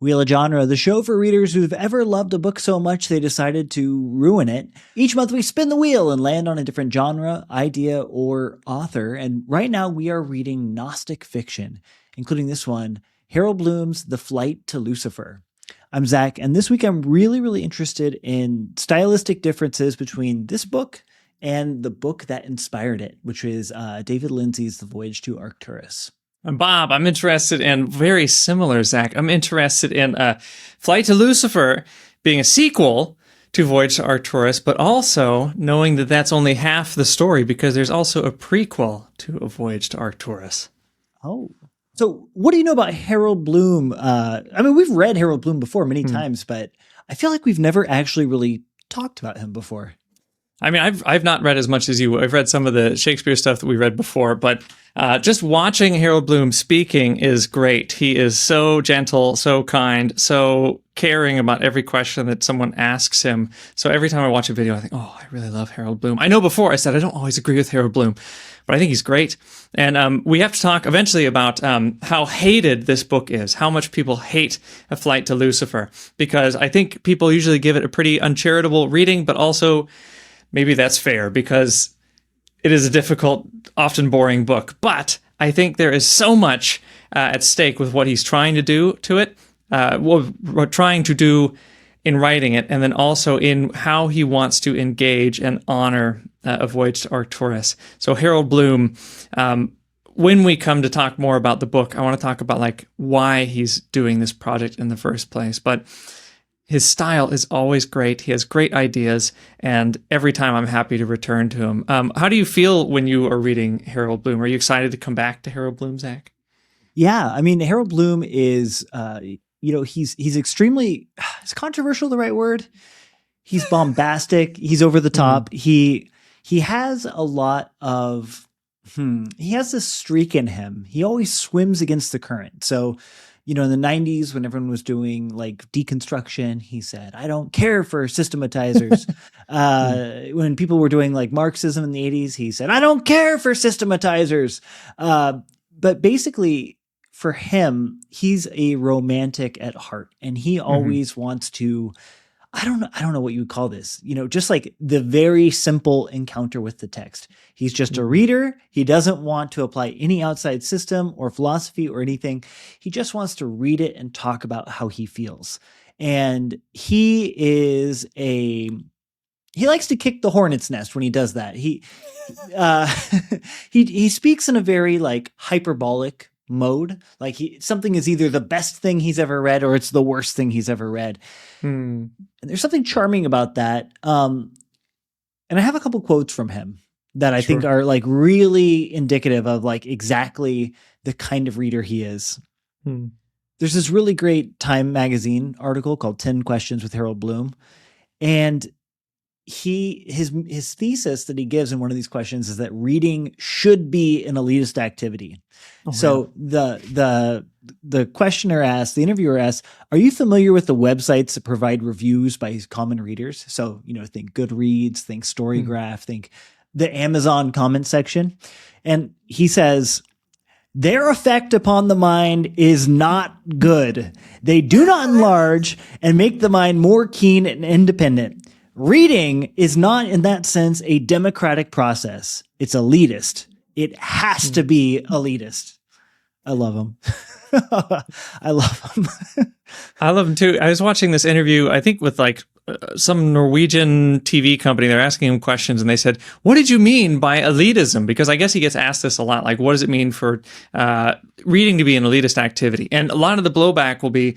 Wheel of Genre, the show for readers who've ever loved a book so much they decided to ruin it. Each month we spin the wheel and land on a different genre, idea, or author. And right now we are reading Gnostic Fiction, including this one, Harold Bloom's The Flight to Lucifer. I'm Zach, and this week I'm really interested in stylistic differences between this book and the book that inspired it, which is David Lindsay's The Voyage to Arcturus. And Bob, I'm interested in very similar, Zach. I'm interested in Flight to Lucifer being a sequel to Voyage to Arcturus, but also knowing that that's only half the story because there's also a prequel to A Voyage to Arcturus. Oh. So what do you know about Harold Bloom? We've read Harold Bloom before many times, but I feel like we've never actually really talked about him before. I mean, I've not read as much as you. I've read some of the Shakespeare stuff that we read before, but just watching Harold Bloom speaking is great. He is so gentle, so kind, so caring about every question that someone asks him. So every time I watch a video, I think, oh, I really love Harold Bloom. I know before I said I don't always agree with Harold Bloom, but I think he's great. And we have to talk eventually about how hated this book is, how much people hate A Flight to Lucifer, because I think people usually give it a pretty uncharitable reading, but also maybe that's fair because it is a difficult, often boring book. But I think there is so much at stake with what he's trying to do to it, what trying to do in writing it, and then also in how he wants to engage and honor A Voyage to Arcturus. So Harold Bloom, when we come to talk more about the book, I want to talk about like why he's doing this project in the first place. But his style is always great. He has great ideas, and every time I'm happy to return to him. How do you feel when you are reading Harold Bloom? Are you excited to come back to Harold Bloom, Zach? Yeah, I mean, Harold Bloom is, he's extremely, is controversial the right word? He's bombastic. He's over the top. He has a lot of, he has this streak in him. He always swims against the current. So, in the 90s, when everyone was doing like deconstruction, he said, I don't care for systematizers. When people were doing like Marxism in the 80s, he said, I don't care for systematizers. But basically, for him, he's a romantic at heart, and he always wants to, I don't know what you would call this, just like the very simple encounter with the text. He's just a reader. He doesn't want to apply any outside system or philosophy or anything. He just wants to read it and talk about how he feels. And he likes to kick the hornet's nest when he does that. He speaks in a very like hyperbolic mode. Like something is either the best thing he's ever read or it's the worst thing he's ever read. And there's something charming about that. And I have a couple quotes from him that I think are like really indicative of like exactly the kind of reader he is. There's this really great Time magazine article called 10 Questions with Harold Bloom. And his thesis that he gives in one of these questions is that reading should be an elitist activity. So the questioner asked, the interviewer asked, are you familiar with the websites that provide reviews by common readers? So, think Goodreads, think Storygraph, think the Amazon comment section. And he says, their effect upon the mind is not good. They do not enlarge and make the mind more keen and independent. Reading is not, in that sense, a democratic process. It's elitist. It has to be elitist. I love him. I love him. I love him too. I was watching this interview, I think with like some Norwegian TV company. They're asking him questions and they said, what did you mean by elitism? Because I guess he gets asked this a lot. Like, what does it mean for reading to be an elitist activity? And a lot of the blowback will be,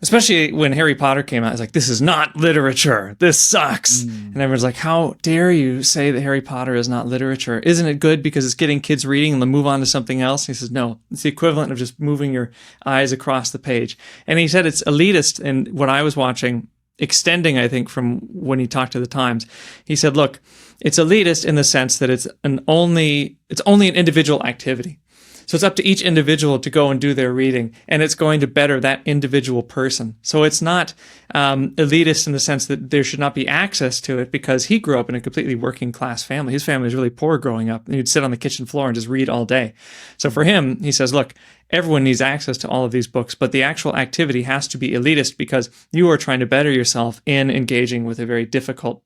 especially when Harry Potter came out, it's like, this is not literature. This sucks. And everyone's like, how dare you say that Harry Potter is not literature? Isn't it good because it's getting kids reading and they'll move on to something else? And he says, no, it's the equivalent of just moving your eyes across the page. And he said it's elitist. And what I was watching, extending, I think, from when he talked to the Times, he said, look, it's elitist in the sense that it's only an individual activity. So it's up to each individual to go and do their reading, and it's going to better that individual person. So it's not elitist in the sense that there should not be access to it, because he grew up in a completely working class family. His family was really poor growing up. He'd sit on the kitchen floor and just read all day. So for him, he says, look, everyone needs access to all of these books, but the actual activity has to be elitist because you are trying to better yourself in engaging with a very difficult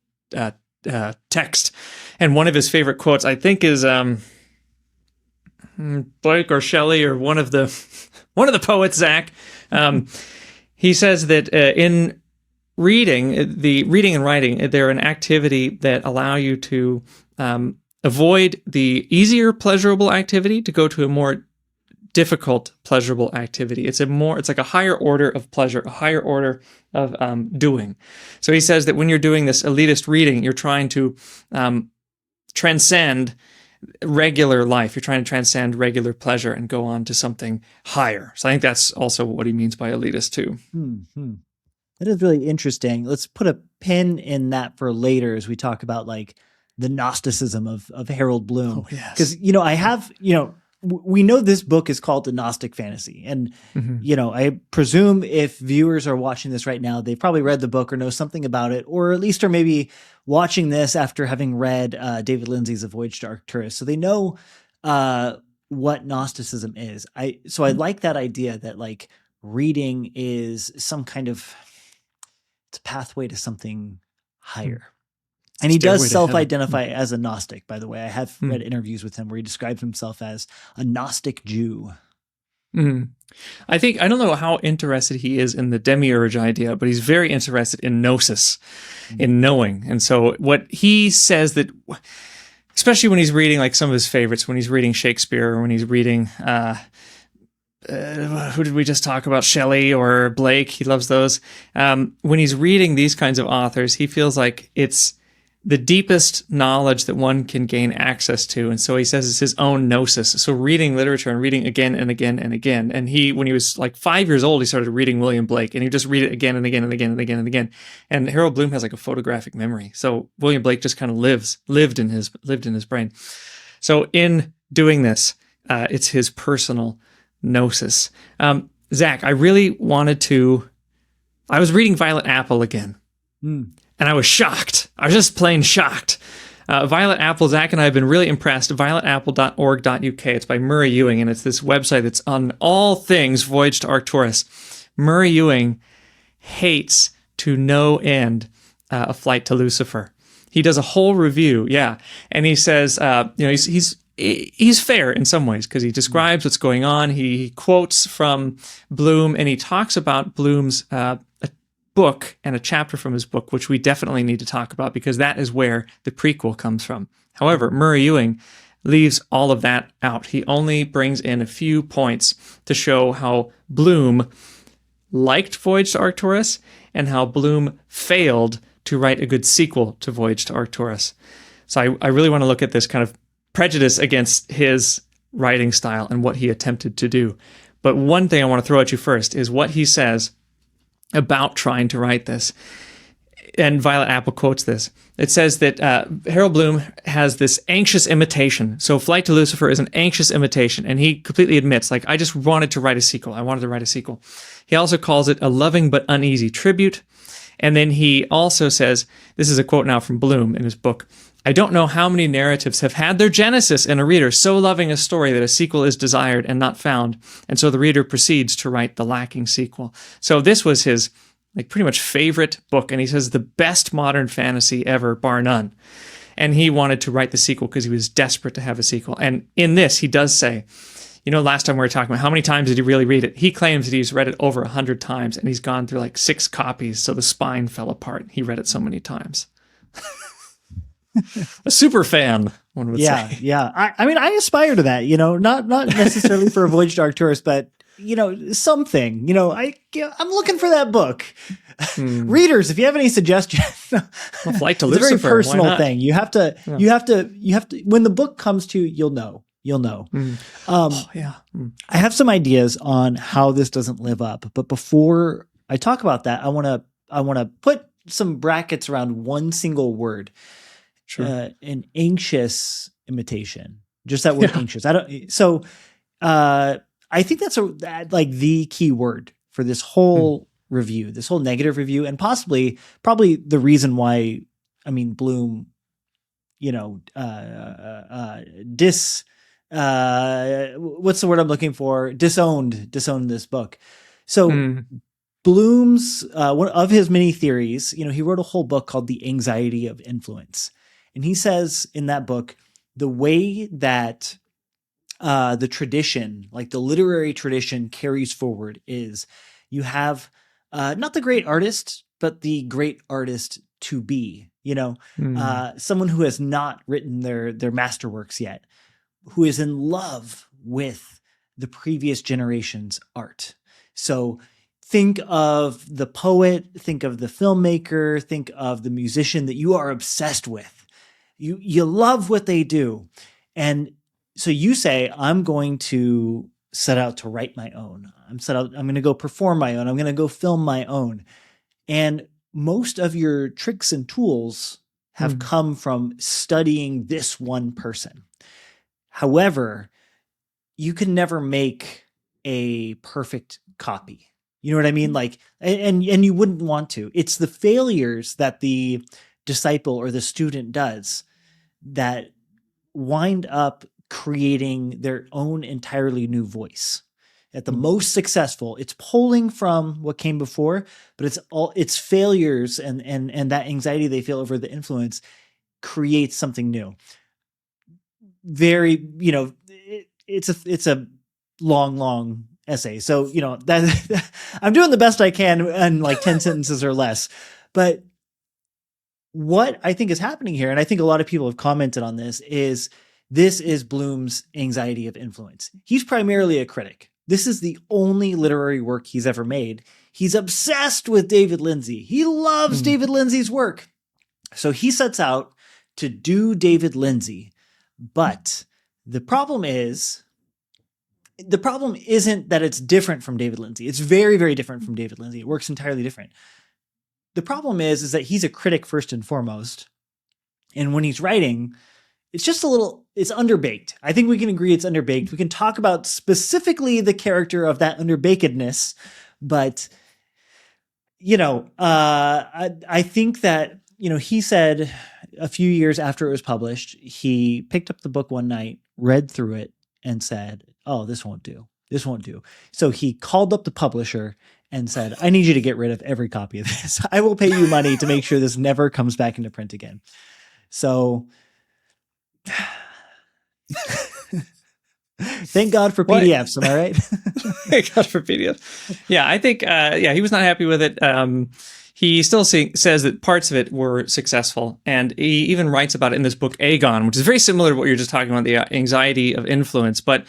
text. And one of his favorite quotes, I think, is Blake or Shelley or one of the poets, Zach. He says that in reading and writing, they're an activity that allow you to avoid the easier pleasurable activity to go to a more difficult pleasurable activity. It's like a higher order of pleasure, a higher order of doing. So he says that when you're doing this elitist reading, you're trying to transcend regular life. You're trying to transcend regular pleasure and go on to something higher. So I think that's also what he means by elitist too. Mm-hmm. That is really interesting. Let's put a pin in that for later as we talk about like the Gnosticism of Harold Bloom. Oh, yes. Because, we know this book is called the Gnostic Fantasy. And, I presume if viewers are watching this right now, they've probably read the book or know something about it, or at least are maybe watching this after having read David Lindsay's A Voyage to Arcturus. So they know what Gnosticism is. So I like that idea that like reading is some kind of, it's a pathway to something higher. And he does self-identify as a Gnostic, by the way. I have read interviews with him where he describes himself as a Gnostic Jew. I don't know how interested he is in the demiurge idea, but he's very interested in gnosis, in knowing. And so what he says that, especially when he's reading like some of his favorites, when he's reading Shakespeare or when he's reading, who did we just talk about? Shelley or Blake. He loves those. When he's reading these kinds of authors, he feels like it's the deepest knowledge that one can gain access to. And so he says it's his own gnosis. So reading literature and reading again and again and again. And when he was like 5 years old, he started reading William Blake, and he would just read it again and again and again and again and again. And Harold Bloom has like a photographic memory. So William Blake just kind of lived in his brain. So in doing this, it's his personal gnosis. Zach, I really I was reading Violet Apple again. And I was shocked. I was just plain shocked. Violet Apple, Zach and I have been really impressed. violetapple.org.uk. It's by Murray Ewing, and it's this website that's on all things Voyage to Arcturus. Murray Ewing hates to no end A Flight to Lucifer. He does a whole review, and he says, he's fair in some ways because he describes what's going on. He quotes from Bloom, and he talks about Bloom's book and a chapter from his book, which we definitely need to talk about because that is where the prequel comes from. However, Murray Ewing leaves all of that out. He only brings in a few points to show how Bloom liked Voyage to Arcturus and how Bloom failed to write a good sequel to Voyage to Arcturus. So I really want to look at this kind of prejudice against his writing style and what he attempted to do. But one thing I want to throw at you first is what he says about trying to write this. And Violet Apple quotes this. It says that Harold Bloom has this anxious imitation. So Flight to Lucifer is an anxious imitation. And he completely admits, I just wanted to write a sequel. I wanted to write a sequel. He also calls it a loving but uneasy tribute. And then he also says, this is a quote now from Bloom in his book, I don't know how many narratives have had their genesis in a reader so loving a story that a sequel is desired and not found, and so the reader proceeds to write the lacking sequel. So this was his pretty much favorite book, and he says the best modern fantasy ever, bar none. And he wanted to write the sequel because he was desperate to have a sequel. And in this, he does say, last time we were talking about how many times did he really read it? He claims that he's read it over 100 times, and he's gone through 6 copies, so the spine fell apart. He read it so many times. A super fan, one would say. Yeah. I aspire to that, not necessarily for A Voyage to Arcturus, but, something, I'm looking for that book. Readers, if you have any suggestions, Flight to Lucifer, it's a very personal thing. You have to, when the book comes to you, you'll know. I have some ideas on how this doesn't live up, but before I talk about that, I want to put some brackets around one single word. Sure. An anxious imitation. Just that word anxious. I think that's like the key word for this whole review, this whole negative review, and probably the reason why, I mean, Bloom, you know, what's the word I'm looking for? Disowned this book. So Bloom's, one of his many theories, you know, he wrote a whole book called The Anxiety of Influence. And he says in that book, the way that the tradition, like the literary tradition, carries forward is you have not the great artist, but the great artist to be, you know, someone who has not written their masterworks yet, who is in love with the previous generation's art. So think of the poet, think of the filmmaker, think of the musician that you are obsessed with. You love what they do. And so you say, I'm going to set out to write my own. I'm going to go perform my own. I'm going to go film my own. And most of your tricks and tools have come from studying this one person. However, you can never make a perfect copy. You know what I mean? Like, and you wouldn't want to. It's the failures that the disciple or the student does that wind up creating their own entirely new voice. At the most successful, it's pulling from what came before, but it's failures and that anxiety they feel over the influence creates something new. Very, you know, it's a long essay. So, you know, that I'm doing the best I can in like 10 sentences or less. But what I think is happening here, and I think a lot of people have commented on this is Bloom's anxiety of influence. He's primarily a critic. This is the only literary work he's ever made. He's obsessed with David Lindsay. He loves David Lindsay's work. So he sets out to do David Lindsay. But the problem isn't that it's different from David Lindsay. It's very, very different from David Lindsay. It works entirely different. The problem is that he's a critic first and foremost. And when he's writing, it's just it's underbaked. I think we can agree it's underbaked. We can talk about specifically the character of that underbakedness, but, you know, I think that, you know, he said a few years after it was published, he picked up the book one night, read through it, and said, oh, this won't do. This won't do. So he called up the publisher and said, I need you to get rid of every copy of this. I will pay you money to make sure this never comes back into print again. So thank God for PDFs. Am I right? Thank God for PDFs. Yeah, I think, he was not happy with it. He still says that parts of it were successful. And he even writes about it in this book, Aegon, which is very similar to what you're just talking about, the anxiety of influence. But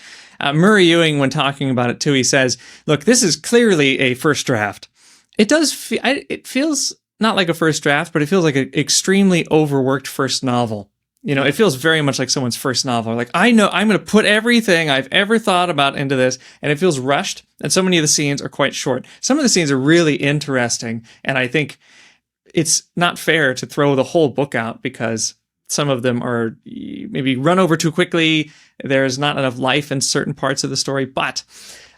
Murray Ewing, when talking about it too, he says, look, this is clearly a first draft. It does, it feels not like a first draft, but it feels like an extremely overworked first novel. You know, it feels very much like someone's first novel. Like, I know I'm going to put everything I've ever thought about into this, and it feels rushed, and so many of the scenes are quite short. Some of the scenes are really interesting, and I think it's not fair to throw the whole book out because some of them are maybe run over too quickly. There's not enough life in certain parts of the story, but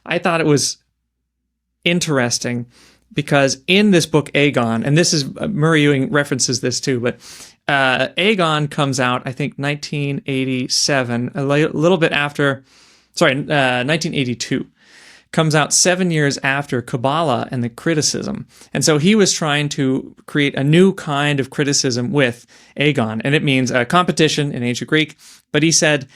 I thought it was interesting because in this book, Aegon, and this is, Murray Ewing references this too, but Aegon comes out, I think, 1987, a little bit after, 1982, comes out 7 years after Kabbalah and the criticism. And so he was trying to create a new kind of criticism with Aegon, and it means a competition in ancient Greek. But he said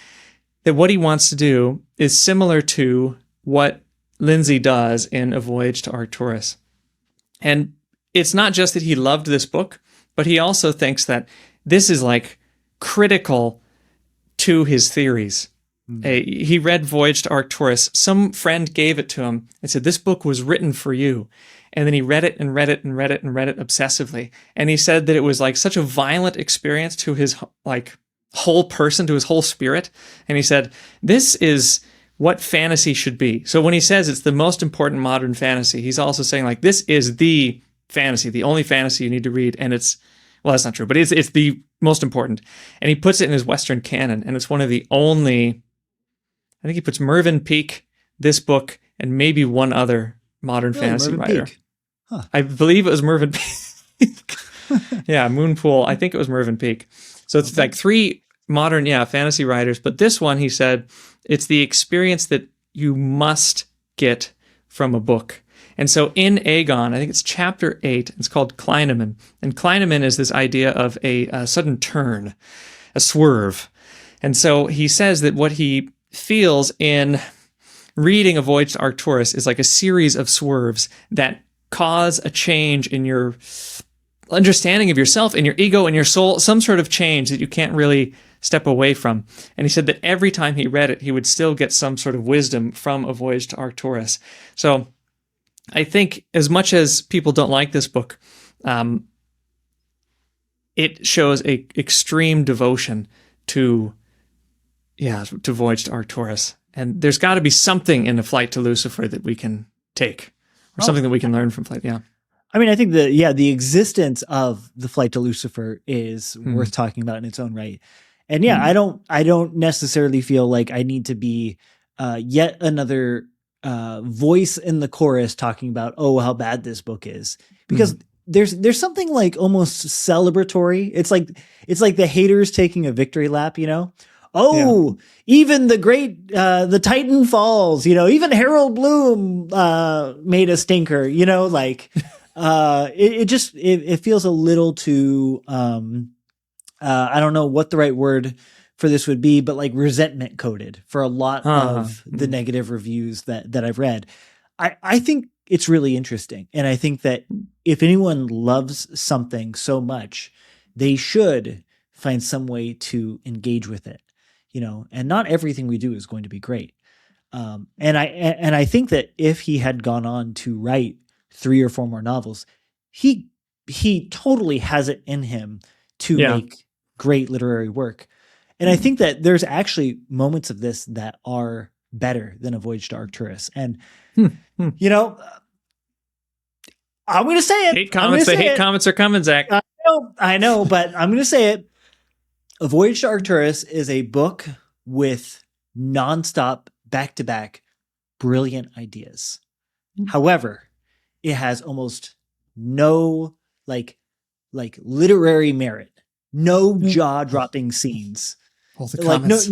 that what he wants to do is similar to what Lindsay does in A Voyage to Arcturus. And it's not just that he loved this book, but he also thinks that this is like critical to his theories. He read Voyage to Arcturus. Some friend gave it to him and said, this book was written for you. And then he read it and read it and read it and read it obsessively. And he said that it was like such a violent experience to his like whole person, to his whole spirit. And he said, this is what fantasy should be. So when he says it's the most important modern fantasy, he's also saying like, this is the fantasy, the only fantasy you need to read. And it's, well, that's not true, but it's the most important. And he puts it in his Western canon. And it's one of the only, think he puts Mervyn Peake, this book, and maybe one other modern fantasy Mervyn writer. Peake. Huh. I believe it was Mervyn Peake. Yeah, Moonpool. I think it was Mervyn Peake. So it's like 3 modern, fantasy writers. But this one, he said, it's the experience that you must get from a book. And so in Aegon, I think it's chapter 8, it's called Kleineman. And Kleineman is this idea of a sudden turn, a swerve. And so he says that what he feels in reading A Voyage to Arcturus is like a series of swerves that cause a change in your understanding of yourself, in your ego, in your soul, some sort of change that you can't really step away from. And he said that every time he read it, he would still get some sort of wisdom from A Voyage to Arcturus. So I think as much as people don't like this book, it shows a extreme devotion to Voyage to Arcturus. And there's got to be something in A Flight to Lucifer that we can take, or something that we can learn from Flight. Yeah. I mean, I think the existence of The Flight to Lucifer is worth talking about in its own right. And I don't necessarily feel like I need to be yet another voice in the chorus talking about, oh, how bad this book is, because there's something like almost celebratory. It's like the haters taking a victory lap, even the great, the Titan falls, even Harold Bloom made a stinker, it feels a little too, I don't know what the right word for this would be, but like resentment coded for a lot of the negative reviews that I've read. I think it's really interesting. And I think that if anyone loves something so much, they should find some way to engage with it, and not everything we do is going to be great. And I think that if he had gone on to write 3 or 4 more novels, he totally has it in him to make great literary work. And I think that there's actually moments of this that are better than A Voyage to Arcturus. And, I'm going to say it. Hate comments are coming, Zach. I know, but I'm going to say it. A Voyage to Arcturus is a book with nonstop, back-to-back, brilliant ideas. However, it has almost no like literary merit, no jaw-dropping scenes. Well, the comments,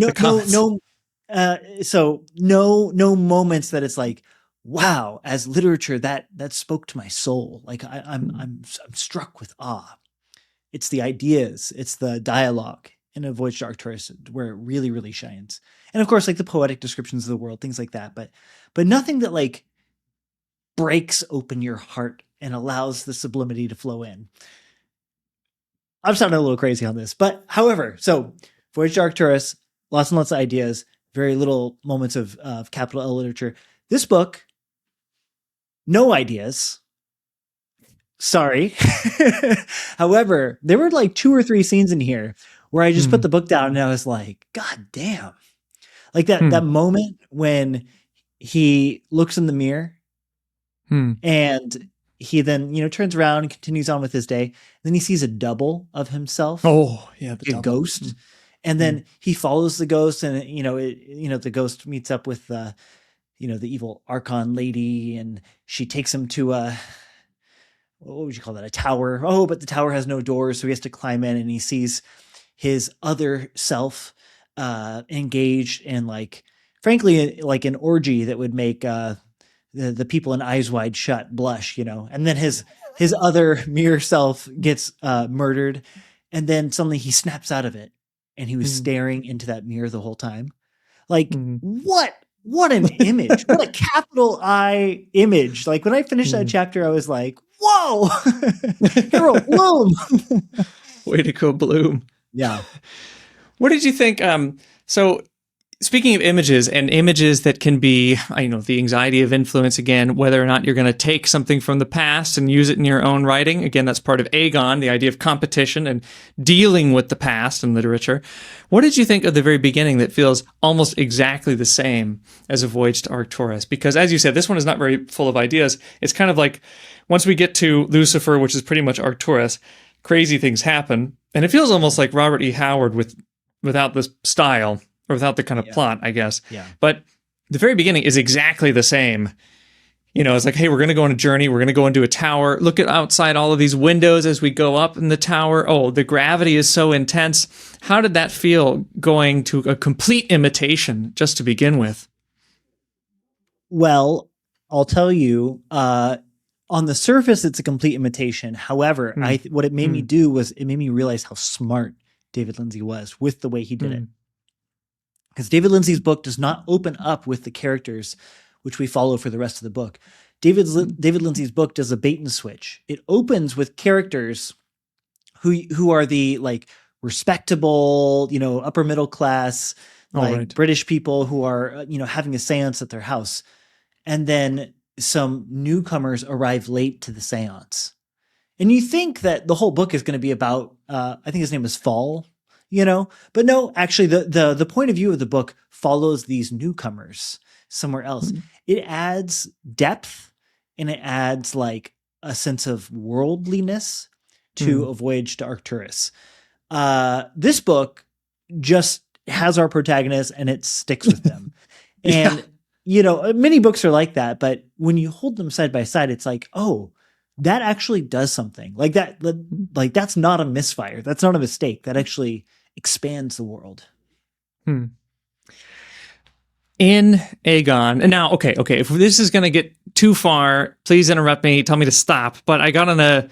no moments that it's like, wow, as literature that spoke to my soul. Like I'm struck with awe. It's the ideas, it's the dialogue in A Voyage to Arcturus where it really, really shines. And of course, like the poetic descriptions of the world, things like that. But nothing that like breaks open your heart and allows the sublimity to flow in. I'm sounding a little crazy on this, but however, so Voyage to Arcturus, lots and lots of ideas, very little moments of capital L literature. This book, no ideas. Sorry. However, there were like 2 or 3 scenes in here where I just put the book down and I was like, God damn. Like that moment when he looks in the mirror and he then, turns around and continues on with his day. Then he sees a double of himself. Oh, yeah. A ghost. And then he follows the ghost and, the ghost meets up with, the evil Archon lady and she takes him to what would you call that? A tower. Oh, but the tower has no doors. So he has to climb in and he sees his other self engaged in frankly, like an orgy that would make the people in Eyes Wide Shut blush, and then his other mirror self gets murdered. And then suddenly he snaps out of it and he was staring into that mirror the whole time. Like what an image, what a capital I image. Like when I finished that chapter, I was like, whoa, Harold Bloom. Way to go, Bloom. Yeah. What did you think? So speaking of images and images that can be, the anxiety of influence again, whether or not you're going to take something from the past and use it in your own writing. Again, that's part of Aegon, the idea of competition and dealing with the past in literature. What did you think of the very beginning that feels almost exactly the same as A Voyage to Arcturus? Because as you said, this one is not very full of ideas. It's kind of like once we get to Lucifer, which is pretty much Arcturus, crazy things happen. And it feels almost like Robert E. Howard without this style. or without the kind of plot, I guess. Yeah. But the very beginning is exactly the same. It's like, hey, we're going to go on a journey. We're going to go into a tower. Look at outside all of these windows as we go up in the tower. Oh, the gravity is so intense. How did that feel going to a complete imitation just to begin with? Well, I'll tell you, on the surface, it's a complete imitation. However, what it made me do was it made me realize how smart David Lindsay was with the way he did it. Because David Lindsay's book does not open up with the characters which we follow for the rest of the book. David Lindsay's book does a bait and switch. It opens with characters who are the like respectable, upper middle class, British people who are, having a seance at their house. And then some newcomers arrive late to the seance. And you think that the whole book is going to be about, I think his name is Fall, but no, actually the point of view of the book follows these newcomers somewhere else. It adds depth and it adds like a sense of worldliness to A Voyage to Arcturus. This book just has our protagonist and it sticks with them. And, many books are like that, but when you hold them side by side, it's like, oh, that actually does something like that. Like that's not a misfire. That's not a mistake. That actually expands the world. In Aegon, and now, okay, if this is going to get too far, please interrupt me, tell me to stop, but I got on a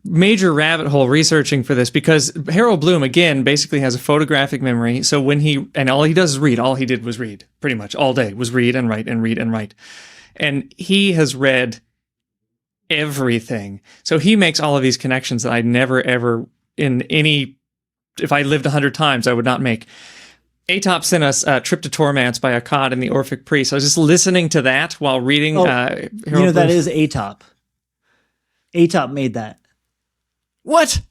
major rabbit hole researching for this because Harold Bloom, again, basically has a photographic memory, so and all he does is read, all he did was read, pretty much, all day, was read and write and read and write. And he has read everything, so he makes all of these connections that I never, ever, if I lived 100 times, I would not make. Aetop sent us Trip to Tormance by Akkad and the Orphic Priest. I was just listening to that while reading. That is Aetop. Aetop made that. What?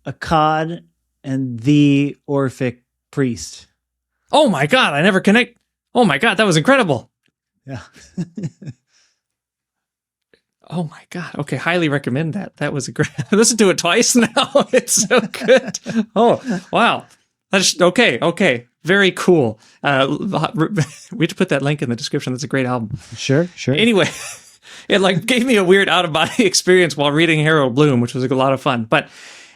Akkad and the Orphic Priest. Oh my God, I never connect. Oh my God, that was incredible. Yeah. Oh my God. Okay, highly recommend that. That was a great. I listened to it twice now. It's so good. Oh, wow. Okay. Very cool. We have to put that link in the description. That's a great album. Sure. Anyway, it gave me a weird out-of-body experience while reading Harold Bloom, which was a lot of fun. But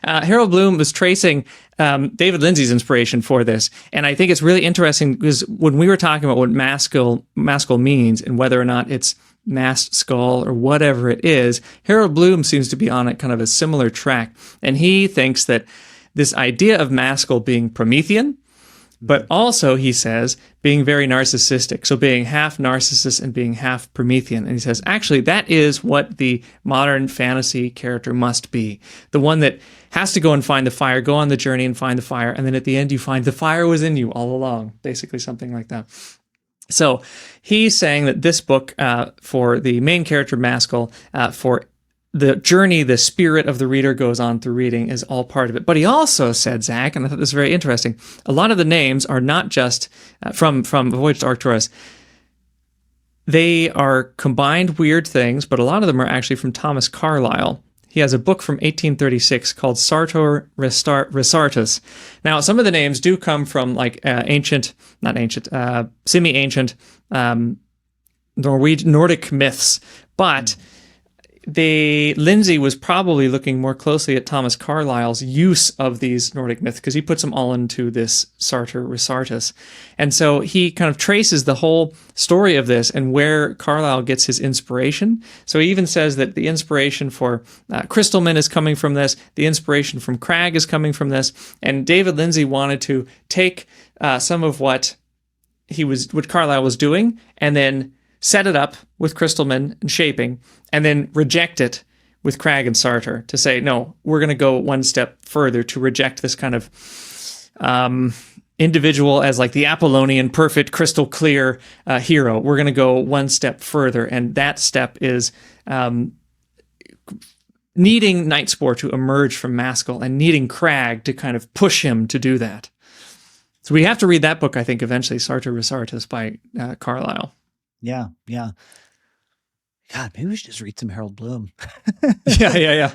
Harold Bloom was tracing David Lindsay's inspiration for this. And I think it's really interesting because when we were talking about what maskell means and whether or not it's masked skull or whatever it is, Harold Bloom seems to be on a kind of a similar track. And he thinks that this idea of maskell being Promethean, but also, he says, being very narcissistic. So being half narcissist and being half Promethean. And he says, actually, that is what the modern fantasy character must be. The one that has to go and find the fire, go on the journey and find the fire. And then at the end, you find the fire was in you all along. Basically, something like that. So he's saying that this book, for the main character Maskell, for the journey the spirit of the reader goes on through reading is all part of it. But he also said, Zach, and I thought this was very interesting, a lot of the names are not just from Voyage to Arcturus. They are combined weird things, but a lot of them are actually from Thomas Carlyle. He has a book from 1836 called Sartor Resartus. Now, some of the names do come from semi-ancient Nordic myths, but Lindsay was probably looking more closely at Thomas Carlyle's use of these Nordic myths because he puts them all into this Sartor Resartus. And so he kind of traces the whole story of this and where Carlyle gets his inspiration. So he even says that the inspiration for Crystalman is coming from this, the inspiration from Crag is coming from this, and David Lindsay wanted to take some of what Carlyle was doing and then set it up with Crystalman and shaping, and then reject it with Crag and Sartor to say, no, we're going to go one step further to reject this kind of individual as like the Apollonian, perfect, crystal clear hero. We're going to go one step further, and that step is needing Nightspore to emerge from Maskell and needing Crag to kind of push him to do that. So we have to read that book, I think, eventually, Sartor Resartus by Carlyle. Yeah. God, maybe we should just read some Harold Bloom. Yeah.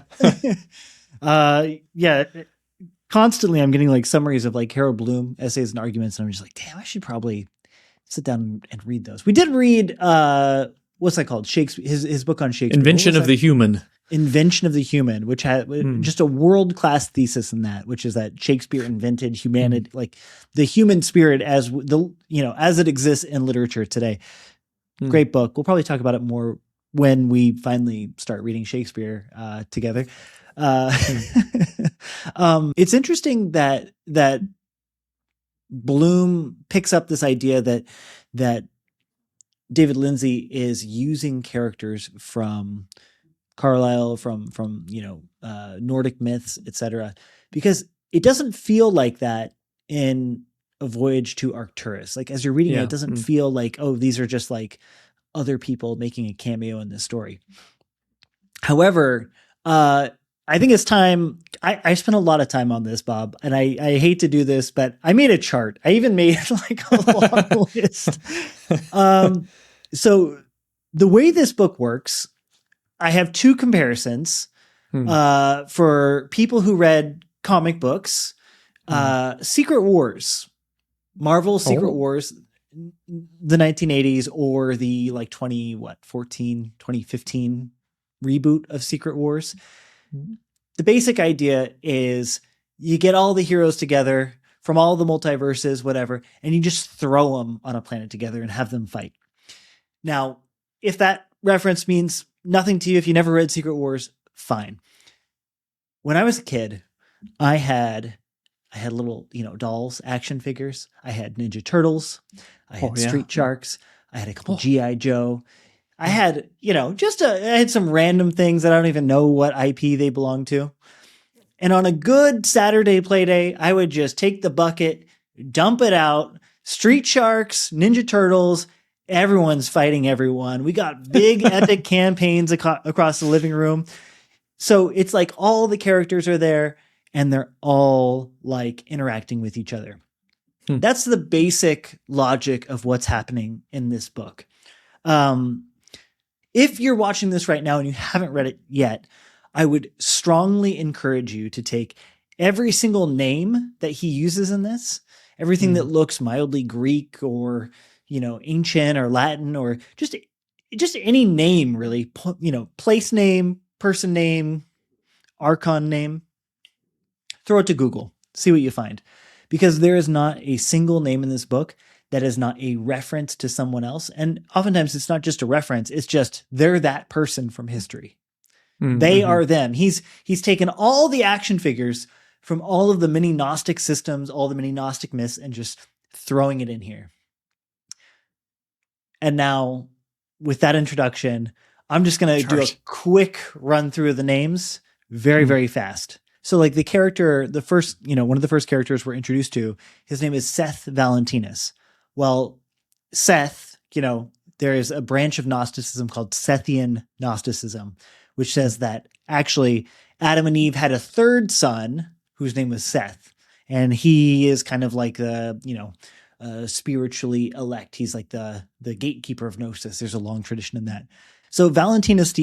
constantly I'm getting like summaries of like Harold Bloom essays and arguments, and I'm just like, damn, I should probably sit down and read those. We did read what's that called? Shakespeare, his book on Shakespeare. Invention of the Human. Invention of the Human, which had just a world-class thesis in that, which is that Shakespeare invented humanity, like the human spirit as as it exists in literature today. Great book. We'll probably talk about it more when we finally start reading Shakespeare together. It's interesting that Bloom picks up this idea that David Lindsay is using characters from Carlisle, from Nordic myths, etc., because it doesn't feel like that in A Voyage to Arcturus. Like as you're reading it doesn't feel like, oh, these are just like other people making a cameo in this story. However, I think it's time. I spent a lot of time on this, Bob, and I hate to do this, but I made a chart. I even made like a long list. So the way this book works, I have two comparisons for people who read comic books. Secret Wars, Marvel Secret Wars, the 1980s, or the 2015 reboot of Secret Wars. The basic idea is you get all the heroes together from all the multiverses, whatever, and you just throw them on a planet together and have them fight. Now, if that reference means nothing to you, if you never read Secret Wars, fine. When I was a kid, I had little, dolls, action figures. I had Ninja Turtles. I had Street Sharks. I had a couple G.I. Joe. I had, I had some random things that I don't even know what IP they belong to. And on a good Saturday play day, I would just take the bucket, dump it out, Street Sharks, Ninja Turtles, everyone's fighting everyone. We got big epic campaigns across the living room. So it's like all the characters are there and they're all like interacting with each other. That's the basic logic of what's happening in this book. If you're watching this right now and you haven't read it yet, I would strongly encourage you to take every single name that he uses in this, everything that looks mildly Greek or, ancient or Latin, or just any name really, place name, person name, archon name, throw it to Google, see what you find. Because there is not a single name in this book that is not a reference to someone else. And oftentimes it's not just a reference, it's just they're that person from history. They are them. He's taken all the action figures from all of the many Gnostic systems, all the many Gnostic myths, and just throwing it in here. And now, with that introduction, I'm just going to do a quick run through of the names very, very fast. So like the character, the first, one of the first characters we're introduced to, his name is Seth Valentinus. Well, Seth, there is a branch of Gnosticism called Sethian Gnosticism, which says that actually Adam and Eve had a third son whose name was Seth. And he is kind of like the, spiritually elect. He's like the gatekeeper of Gnosis. There's a long tradition in that. So Valentinus's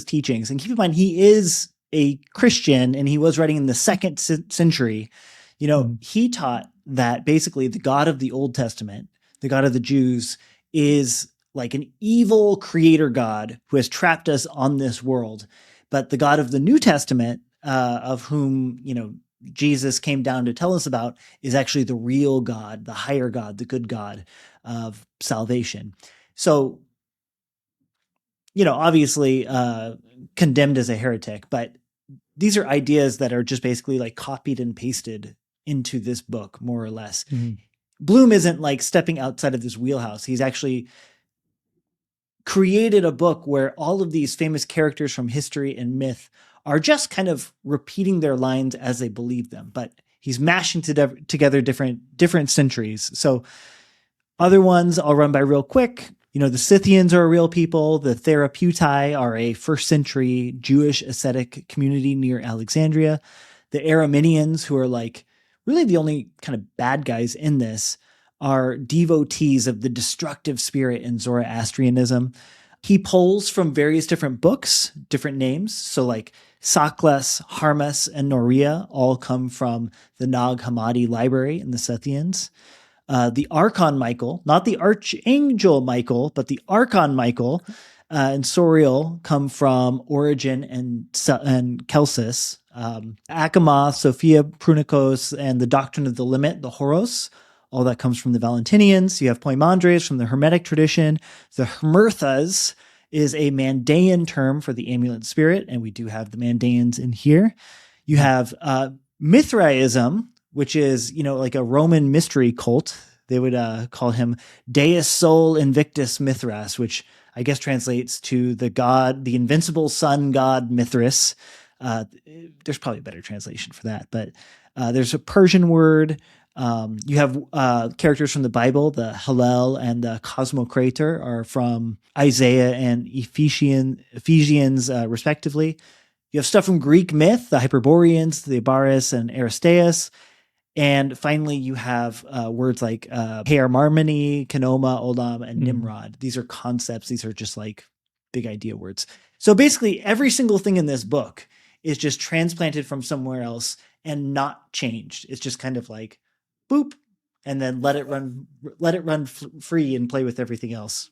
teachings, and keep in mind, he is a Christian and he was writing in the 2nd century. He taught that basically the God of the Old Testament, the God of the Jews, is like an evil creator God who has trapped us on this world. But the God of the New Testament, of whom, Jesus came down to tell us about, is actually the real God, the higher God, the good God of salvation. So, obviously condemned as a heretic, but these are ideas that are just basically like copied and pasted into this book, more or less. Bloom isn't like stepping outside of this wheelhouse. He's actually created a book where all of these famous characters from history and myth are just kind of repeating their lines as they believe them, but he's mashing together different centuries. So other ones I'll run by real quick. The Scythians are real people. The Therapeutae are a 1st century Jewish ascetic community near Alexandria. The Arameans, who are like really the only kind of bad guys in this, are devotees of the destructive spirit in Zoroastrianism. He pulls from various different books, different names. So like Saklas, Harmas, and Noria all come from the Nag Hammadi library in the Scythians. The Archon Michael, not the Archangel Michael, but the Archon Michael and Soriel come from Origin and Celsus. Achamoth, Sophia Prunikos, and the Doctrine of the Limit, the Horos, all that comes from the Valentinians. You have Poimandres from the Hermetic tradition. The Hermerthas is a Mandaean term for the amulet spirit, and we do have the Mandaeans in here. You have Mithraism, which is, like a Roman mystery cult. They would call him Deus Sol Invictus Mithras, which I guess translates to the invincible sun god Mithras. There's probably a better translation for that, but there's a Persian word. You have characters from the Bible. The Hallel and the Cosmocrator are from Isaiah and Ephesians, respectively. You have stuff from Greek myth, the Hyperboreans, the Abaris, and Aristeas. And finally, you have words like Hearmarmony, Kanoma, Olam, and Nimrod. These are concepts. These are just like big idea words. So basically, every single thing in this book is just transplanted from somewhere else and not changed. It's just kind of like, boop, and then let it run free and play with everything else.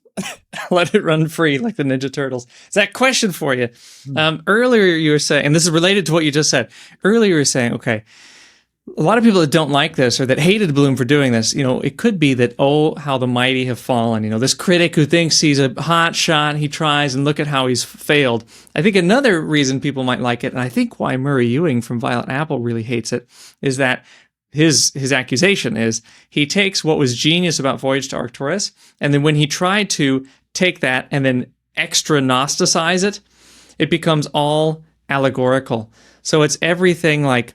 Let it run free like the Ninja Turtles. That question for you. Earlier you were saying, and this is related to what you just said. Earlier you were saying, okay, a lot of people that don't like this or that hated Bloom for doing this, it could be that, oh, how the mighty have fallen. This critic who thinks he's a hot shot, he tries, and look at how he's failed. I think another reason people might like it, and I think why Murray Ewing from Violet Apple really hates it, is that his accusation is he takes what was genius about Voyage to Arcturus, and then when he tried to take that and then extra Gnosticize it, it becomes all allegorical. So it's everything like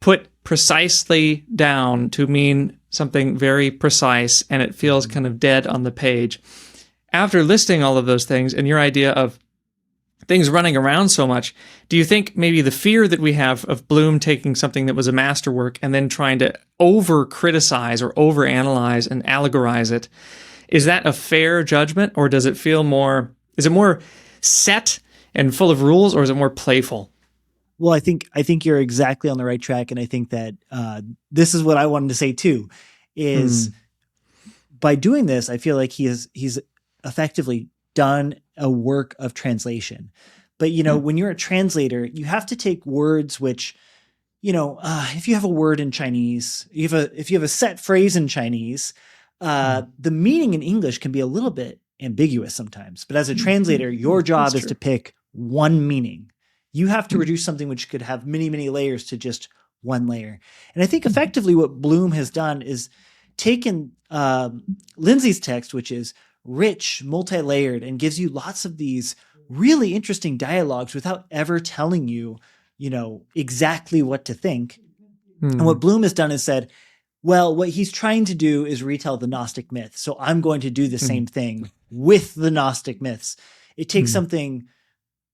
put precisely down to mean something very precise, and it feels kind of dead on the page. After listing all of those things and your idea of things running around so much, do you think maybe the fear that we have of Bloom taking something that was a masterwork and then trying to over-criticize or over-analyze and allegorize it, is that a fair judgment, or does it feel more, is it more set and full of rules, or is it more playful? Well, I think you're exactly on the right track, and I think that this is what I wanted to say too. Is by doing this, I feel like he's effectively done a work of translation. But when you're a translator, you have to take words which, if you have a word in Chinese, if you have a set phrase in Chinese, the meaning in English can be a little bit ambiguous sometimes. But as a translator, your job is to pick one meaning. You have to reduce something which could have many, many layers to just one layer. And I think effectively what Bloom has done is taken Lindsay's text, which is rich, multi-layered, and gives you lots of these really interesting dialogues without ever telling you, exactly what to think. And what Bloom has done is said, well, what he's trying to do is retell the Gnostic myth. So I'm going to do the same thing with the Gnostic myths. It takes something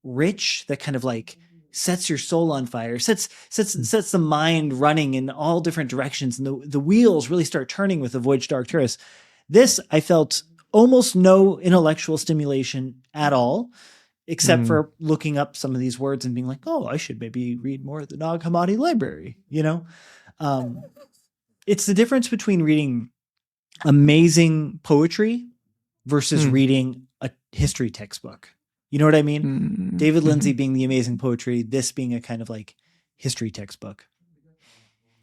rich that kind of like sets your soul on fire, sets the mind running in all different directions, and the wheels really start turning with the Voyage to Arcturus. This, I felt almost no intellectual stimulation at all, except for looking up some of these words and being like, oh, I should maybe read more of the Nag Hammadi library. It's the difference between reading amazing poetry versus reading a history textbook. You know what I mean? David Lindsay being the amazing poetry, this being a kind of like history textbook.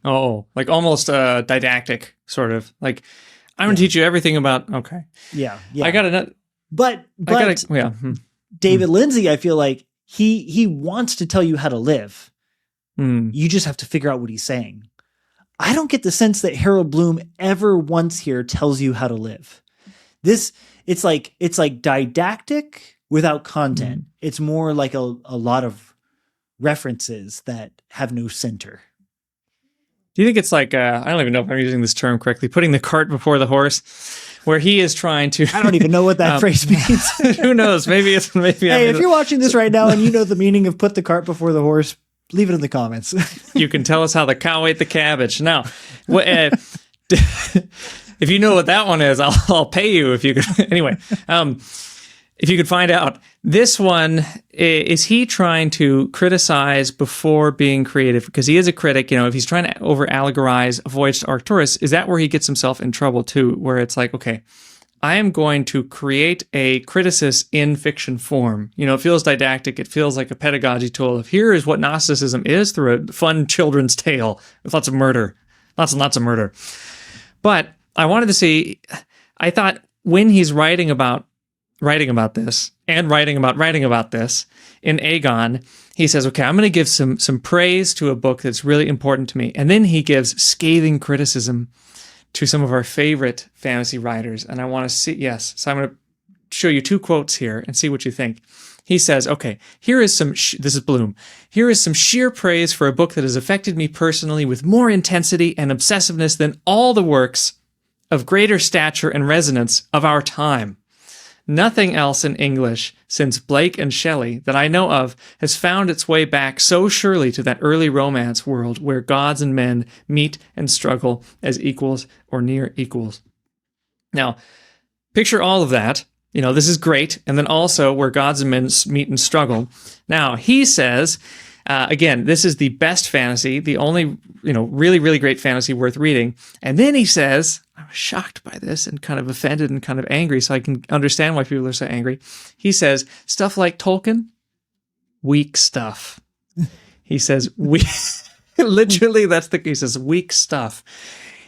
Oh, like almost didactic, sort of. Like, I'm going to teach you everything about, okay. Yeah. I got to... But David Lindsay, I feel like he wants to tell you how to live. You just have to figure out what he's saying. I don't get the sense that Harold Bloom ever once here tells you how to live. It's like didactic without content. It's more like a lot of references that have no center. Do you think it's like, I don't even know if I'm using this term correctly, putting the cart before the horse, where he is trying to... I don't even know what that phrase means. Who knows? Maybe Hey, if you're watching this right now and you know the meaning of put the cart before the horse, leave it in the comments. You can tell us how the cow ate the cabbage. Now, if you know what that one is, I'll pay you if you can. Anyway, if you could find out, this one, is he trying to criticize before being creative? Because he is a critic, if he's trying to over allegorize A Voyage to Arcturus, is that where he gets himself in trouble too? Where it's like, okay, I am going to create a criticis in fiction form. It feels didactic. It feels like a pedagogy tool of here is what Gnosticism is through a fun children's tale with lots of murder, lots and lots of murder. But I wanted to see, I thought when he's writing about this and writing about this in Aegon, he says, okay, I'm going to give some praise to a book that's really important to me. And then he gives scathing criticism to some of our favorite fantasy writers. And I want to see, yes. So I'm going to show you 2 quotes here and see what you think. He says, okay, here is some, this is Bloom. Here is some sheer praise for a book that has affected me personally with more intensity and obsessiveness than all the works of greater stature and resonance of our time. Nothing else in English since Blake and Shelley that I know of has found its way back so surely to that early romance world where gods and men meet and struggle as equals or near equals. Now, picture all of that. This is great. And then also where gods and men meet and struggle. Now, he says, again, this is the best fantasy, the only, really, really great fantasy worth reading. And then he says, I was shocked by this and kind of offended and kind of angry, so I can understand why people are so angry. He says, stuff like Tolkien, weak stuff. He says, literally, he says, weak stuff.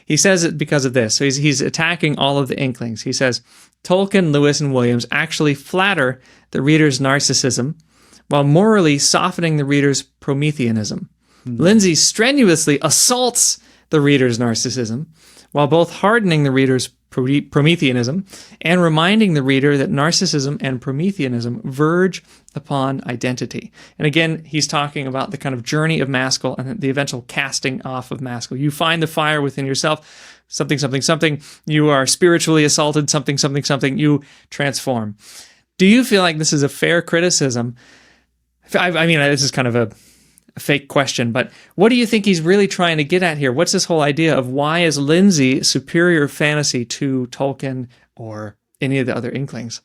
He says it because of this. So he's attacking all of the Inklings. He says, Tolkien, Lewis, and Williams actually flatter the reader's narcissism while morally softening the reader's Prometheanism. Lindsay strenuously assaults the reader's narcissism while both hardening the reader's Prometheanism and reminding the reader that narcissism and Prometheanism verge upon identity. And again, he's talking about the kind of journey of Maskell and the eventual casting off of Maskell. You find the fire within yourself, something, something, something. You are spiritually assaulted, something, something, something. You transform. Do you feel like this is a fair criticism? I mean, this is kind of a fake question, but what do you think he's really trying to get at here? What's this whole idea of why is Lindsay superior fantasy to Tolkien or any of the other Inklings?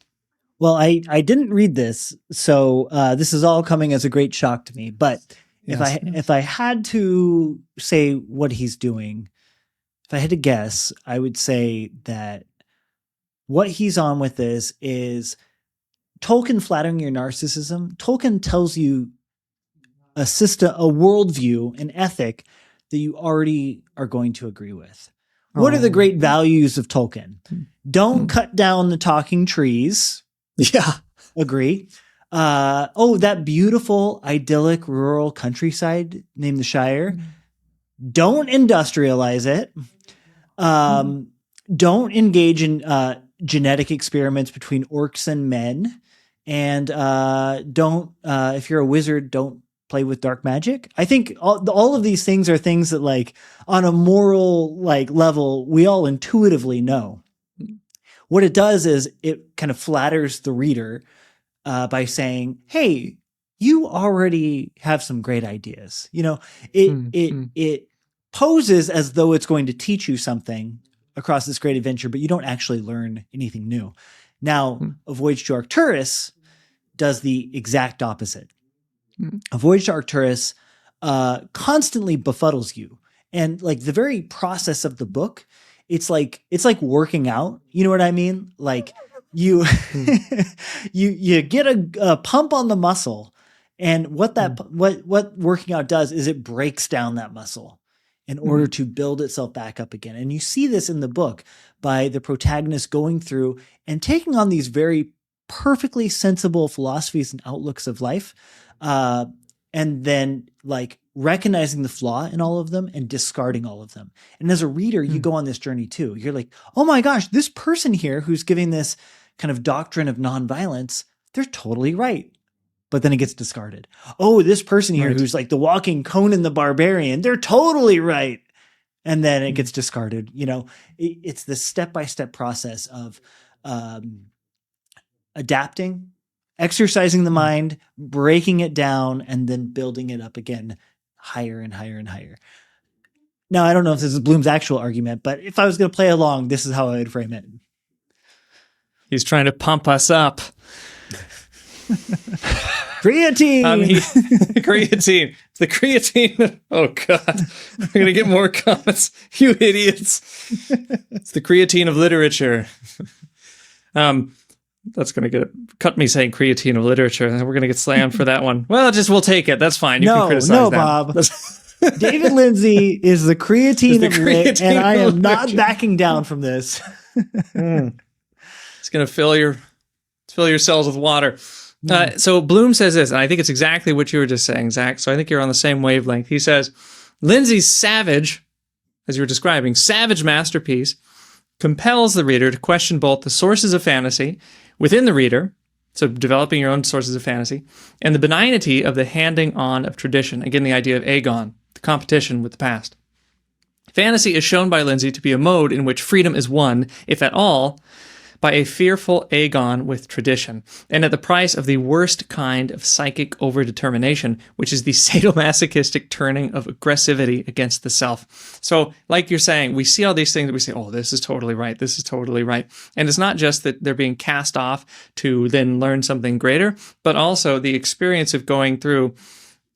Well, I didn't read this, so this is all coming as a great shock to me. But yes. If I had to say what he's doing, if I had to guess, I would say that what he's on with this is Tolkien flattering your narcissism. Tolkien tells you a system, a worldview, an ethic that you already are going to agree with. What are the great values of Tolkien? Don't cut down the talking trees. Yeah. Agree. That beautiful, idyllic, rural countryside named the Shire. Don't industrialize it. Don't engage in genetic experiments between orcs and men. And don't, if you're a wizard, don't play with dark magic. I think all of these things are things that, like, on a moral level, we all intuitively know. What it does is it kind of flatters the reader by saying, hey, you already have some great ideas. It poses as though it's going to teach you something across this great adventure, but you don't actually learn anything new. Now, A Voyage to Arcturus does the exact opposite. A Voyage to Arcturus constantly befuddles you. And like the very process of the book, it's like working out. You know what I mean? Like you you get a pump on the muscle, and what working out does is it breaks down that muscle in order to build itself back up again. And you see this in the book by the protagonist going through and taking on these very perfectly sensible philosophies and outlooks of life, and then like recognizing the flaw in all of them and discarding all of them. And as a reader, you go on this journey too. You're like, oh my gosh, this person here who's giving this kind of doctrine of nonviolence, they're totally right. But then it gets discarded. Oh, this person here who's like the walking Conan the Barbarian, they're totally right. And then it gets discarded. It's this step-by-step process of adapting, exercising the mind, breaking it down, and then building it up again higher and higher and higher. Now, I don't know if this is Bloom's actual argument, but if I was going to play along, this is how I would frame it. He's trying to pump us up. Creatine. Creatine. The creatine. Oh God, we're gonna get more comments. You idiots. It's the creatine of literature. That's gonna cut me saying creatine of literature. We're gonna get slammed for that one. Well, we'll take it. That's fine. You can criticize that. Bob. David Lindsay is the creatine of lit, and I am not backing down from this. It's gonna fill your cells with water. So Bloom says this, and I think it's exactly what you were just saying, Zach. So I think you're on the same wavelength. He says, Lindsay's savage, as you were describing, savage masterpiece compels the reader to question both the sources of fantasy within the reader, so developing your own sources of fantasy, and the benignity of the handing on of tradition. Again, the idea of agon, the competition with the past. Fantasy is shown by Lindsay to be a mode in which freedom is won, if at all, by a fearful agon with tradition, and at the price of the worst kind of psychic overdetermination, which is the sadomasochistic turning of aggressivity against the self. So, like you're saying, we see all these things that we say, oh, this is totally right, this is totally right. And it's not just that they're being cast off to then learn something greater, but also the experience of going through,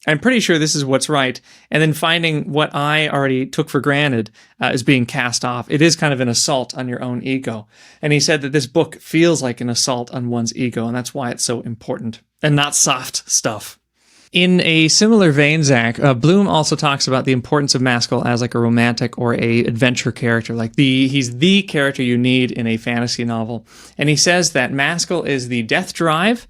I'm pretty sure this is what's right, and then finding what I already took for granted is being cast off. It is kind of an assault on your own ego. And he said that this book feels like an assault on one's ego, and that's why it's so important, and not soft stuff. In a similar vein, Zach, Bloom also talks about the importance of Maskell as like a romantic or a adventure character. Like he's the character you need in a fantasy novel. And he says that Maskell is the death drive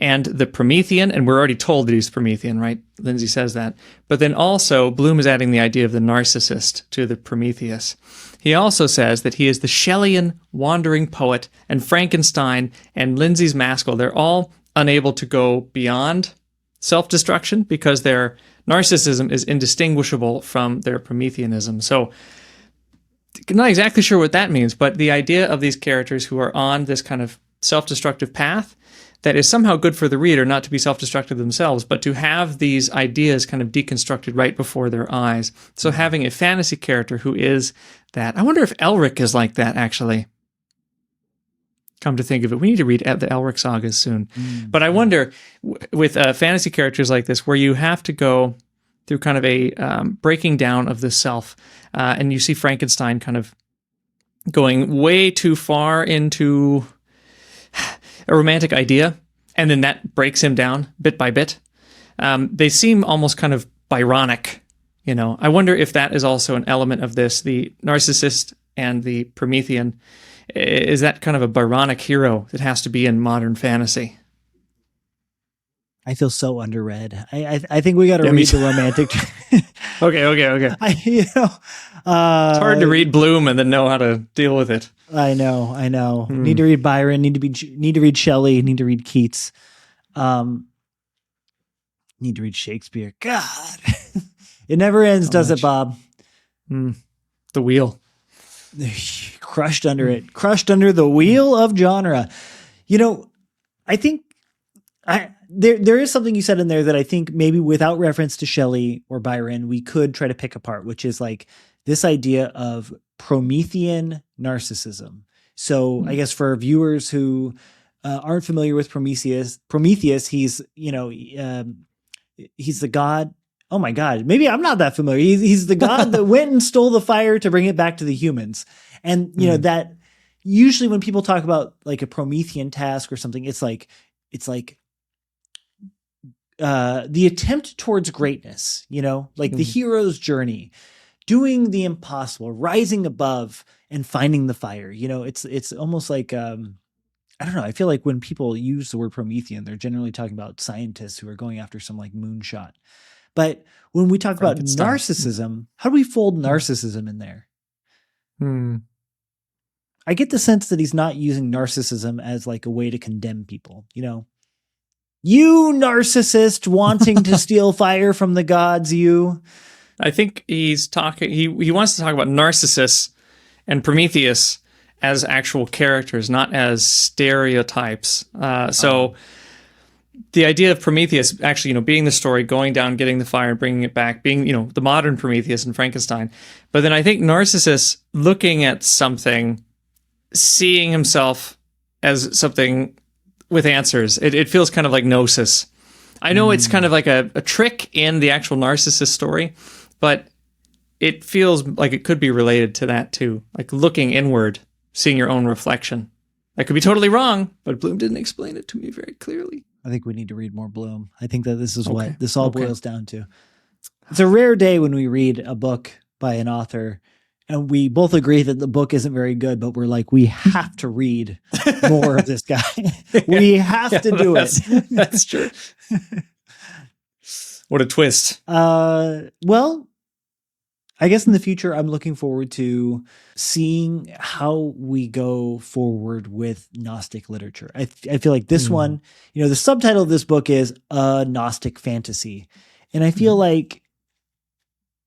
and the Promethean, and we're already told that he's Promethean, right? Lindsay says that. But then also, Bloom is adding the idea of the narcissist to the Prometheus. He also says that he is the Shelleyan wandering poet, and Frankenstein and Lindsay's Maskell, they're all unable to go beyond self-destruction because their narcissism is indistinguishable from their Prometheanism. So, I'm not exactly sure what that means, but the idea of these characters who are on this kind of self-destructive path that is somehow good for the reader, not to be self-destructive themselves, but to have these ideas kind of deconstructed right before their eyes. So having a fantasy character who is that, I wonder if Elric is like that, actually. Come to think of it, we need to read the Elric sagas soon. But I wonder, with fantasy characters like this, where you have to go through kind of a breaking down of the self, and you see Frankenstein kind of going way too far into a romantic idea, and then that breaks him down bit by bit. They seem almost kind of Byronic, you know. I wonder if that is also an element of this. The narcissist and the Promethean, is that kind of a Byronic hero that has to be in modern fantasy? I feel so underread. I think we got to read the romantic. Okay. It's hard to read Bloom and then know how to deal with it. I know. Need to read Byron. Need to read Shelley. Need to read Keats. Need to read Shakespeare. God, it never ends, does it, Bob? The wheel. Crushed under it. Crushed under the wheel of genre. You know, I think there is something you said in there that I think maybe without reference to Shelley or Byron, we could try to pick apart, which is like this idea of Promethean narcissism. So I guess for viewers who aren't familiar with Prometheus, he's, he's the god. Oh my God, maybe I'm not that familiar. He's the god that went and stole the fire to bring it back to the humans. And, that usually when people talk about like a Promethean task or something, it's like the attempt towards greatness, the hero's journey, doing the impossible, rising above and finding the fire. It's almost like, I don't know. I feel like when people use the word Promethean, they're generally talking about scientists who are going after some like moonshot. But when we talk about narcissism, how do we fold narcissism in there? I get the sense that he's not using narcissism as like a way to condemn people, You narcissist wanting to steal fire from the gods, you. I think he's talking, he wants to talk about Narcissus and Prometheus as actual characters, not as stereotypes. So the idea of Prometheus actually, being the story, going down, getting the fire and bringing it back, being, the modern Prometheus and Frankenstein. But then I think Narcissus looking at something, seeing himself as something with answers. It feels kind of like Gnosis. I know it's kind of like a trick in the actual narcissist story, but it feels like it could be related to that too. Like looking inward, seeing your own reflection. I could be totally wrong, but Bloom didn't explain it to me very clearly. I think we need to read more Bloom. I think that this is what this all boils down to. It's a rare day when we read a book by an author and we both agree that the book isn't very good, but we're like, we have to read more of this guy. We have to do it. That's true. What a twist. Well, I guess in the future, I'm looking forward to seeing how we go forward with Gnostic literature. I feel like this one, the subtitle of this book is A Gnostic Fantasy. And I feel like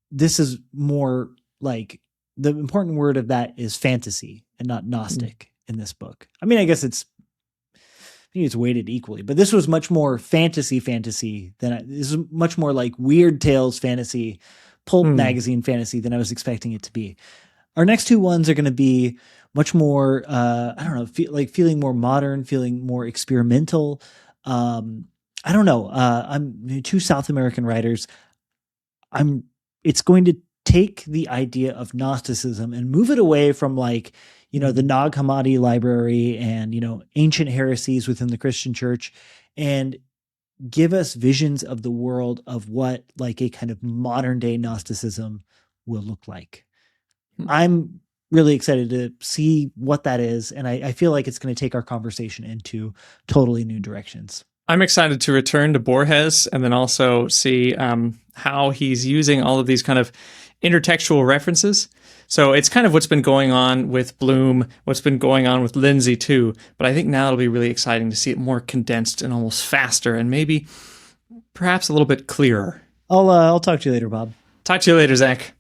this is more like the important word of that is fantasy and not Gnostic in this book. I mean, I guess it's weighted equally, but this was much more fantasy than this is much more like Weird Tales fantasy, pulp magazine fantasy than I was expecting it to be. Our next two ones are going to be much more, feeling more modern, feeling more experimental. I'm two South American writers. It's going to take the idea of Gnosticism and move it away from like, the Nag Hammadi library and, ancient heresies within the Christian church and give us visions of the world of what like a kind of modern day Gnosticism will look like. I'm really excited to see what that is. And I feel like it's going to take our conversation into totally new directions. I'm excited to return to Borges and then also see how he's using all of these kind of intertextual references. So it's kind of what's been going on with Bloom, what's been going on with Lindsay too. But I think now it'll be really exciting to see it more condensed and almost faster and maybe perhaps a little bit clearer. I'll talk to you later, Bob. Talk to you later, Zach.